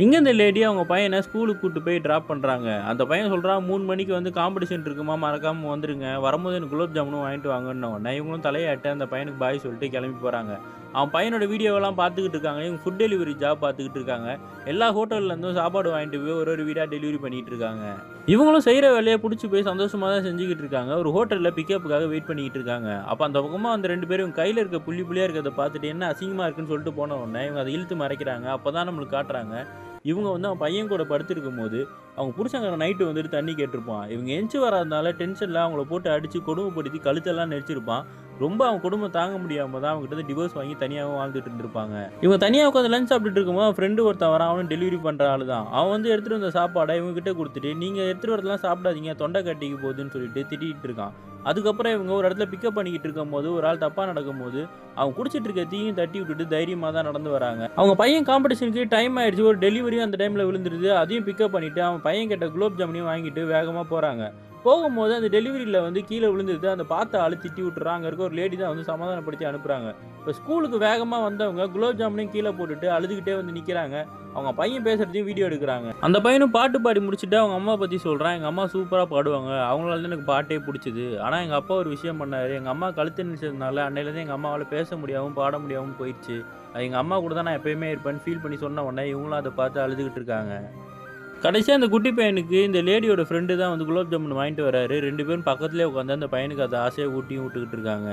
இங்கே இந்த லேடி அவங்க பையனை ஸ்கூலுக்கு கூட்டு போய் ட்ராப் பண்ணுறாங்க. அந்த பையன் சொல்கிறான் 3 மணிக்கு வந்து காம்படிஷன் இருக்குமா, மறக்காமல் வந்துருங்க. வரும்போது எனக்கு குலோப் ஜாமுனும் வாங்கிட்டு வாங்கன்ன உடனே இவங்களும் தலையாட்ட அந்த பையனுக்கு பாய் சொல்லிட்டு கிளம்பி போகிறாங்க. அவன் பையனோட வீடியோவெல்லாம் பார்த்துக்கிட்டு இருக்காங்க. இவங்க ஃபுட் டெலிவரி ஜாப் பார்த்துக்கிட்டு இருக்காங்க. எல்லா ஹோட்டல்லேருந்தும் சாப்பாடு வாங்கிட்டு போய் ஒரு ஒரு வீடாக டெலிவரி பண்ணிகிட்டு இருக்காங்க. இவங்களும் செய்கிற வேலையை பிடிச்சி போய் சந்தோஷமாக தான் செஞ்சுக்கிட்டு இருக்காங்க. ஒரு ஹோட்டலில் பிக்கப்புக்காக வெயிட் பண்ணிக்கிட்டு இருக்காங்க. அப்போ அந்த பக்கமாக அந்த 2 பேரும் இவங்க கையில் இருக்க புள்ளி புள்ளியாக இருக்கிறத பார்த்துட்டு என்ன அசிங்கமாக இருக்குன்னு சொல்லிட்டு போன உடனே இவங்க அதை இழுத்து மறைக்கிறாங்க. அப்போ தான் நம்மளுக்கு காட்டுறாங்க. இவங்க வந்து அவன் பையன் கூட படுத்திருக்கும்போது, அவங்க புருஷன்காரன் நைட்டு வந்துட்டு தண்ணி கேட்டிருப்பான். இவங்க எந்திச்சு வராதனால டென்ஷன்ல அவங்கள போட்டு அடிச்சு கொடுமைப்படுத்தி கழுத்தெல்லாம் நெரிச்சிருப்பான். ரொம்ப அவன் குடும்பம் தாங்க முடியாம தான் அவங்க கிட்ட டிவோர்ஸ் வாங்கி தனியாவும் வாழ்ந்துட்டு இருந்திருப்பாங்க. இவங்க தனியா உட்காந்து லஞ்ச் சாப்பிட்டுட்டு இருக்கும்போது அவன் ஃப்ரெண்டு ஒருத்தன் வரான். அவனும் டெலிவரி பண்ற ஆளு தான். அவன் வந்து எடுத்துட்டு வந்த சாப்பாடை இவங்க கிட்ட குடுத்துட்டு, "நீங்க எடுத்துட்டு வரதெல்லாம் சாப்பிடாதீங்க, தொண்டை கட்டிக்க போகுதுன்னு" சொல்லிட்டு திட்டிட்டு இருக்கான். அதுக்கப்புறம் இவங்க ஒரு இடத்துல பிக்கப் பண்ணிக்கிட்டு இருக்கும்போது, ஒரு ஆள் தப்பா நடக்கும்போது, அவன் குடிச்சிட்டு இருக்க டீயும் தட்டி விட்டுட்டு தைரியமா தான் நடந்து வராங்க. அவங்க பையன் காம்படிஷனுக்கு டைம் ஆயிடுச்சு. ஒரு டெலிவரியும் அந்த டைம்ல விழுந்துருது. அதையும் பிக்கப் பண்ணிட்டு அவன் பையன் கிட்ட குலோப் ஜாமுனையும் வாங்கிட்டு வேகமா போறாங்க. போகும்போது அந்த டெலிவரியில வந்து கீழ விழுந்துருது. அந்த பார்த்த ஆளு திட்டி விட்டுறான். அங்க இருக்க ஒரு லேடி தான் வந்து சமாதானப்படுத்தி அனுப்புறாங்க. இப்ப ஸ்கூலுக்கு வேகமா வந்தவங்க குலோப் ஜாமுனையும் கீழ போட்டுட்டு அழுதுகிட்டே வந்து நிக்கிறாங்க. அவங்க பையன் பேசுறதையும் வீடியோ எடுக்குறாங்க. அந்த பையனும் பாட்டு பாடி முடிச்சுட்டு அவங்க அம்மா பத்தி சொல்றான். எங்க அம்மா சூப்பரா பாடுவாங்க. அவங்களால தான் எனக்கு பாட்டே புடிச்சது. ஆனா எங்க அப்பா ஒரு விஷயம் பண்ணாரு. எங்க அம்மா கழுத்து நெரிச்சதுனால அன்னையிலேருந்து எங்க அம்மாவால பேச முடியாம, பாட முடியாம போயிருச்சு. எங்க அம்மா கூட தான் நான் எப்பயுமே இருப்பேன்னு ஃபீல் பண்ணி சொன்ன உடனே இவங்களும் அத பார்த்து அழுதுகிட்டு இருக்காங்க. கடைசியா அந்த குட்டி பையனுக்கு இந்த லேடியோட ஃப்ரெண்டு தான் வந்து குலோப் ஜாமுன் வாங்கிட்டு வராரு. 2 பேரும் பக்கத்திலேயே உட்காந்து அந்த பையனுக்கு அத ஆசையா ஊட்டியும் விட்டுக்கிட்டு இருக்காங்க.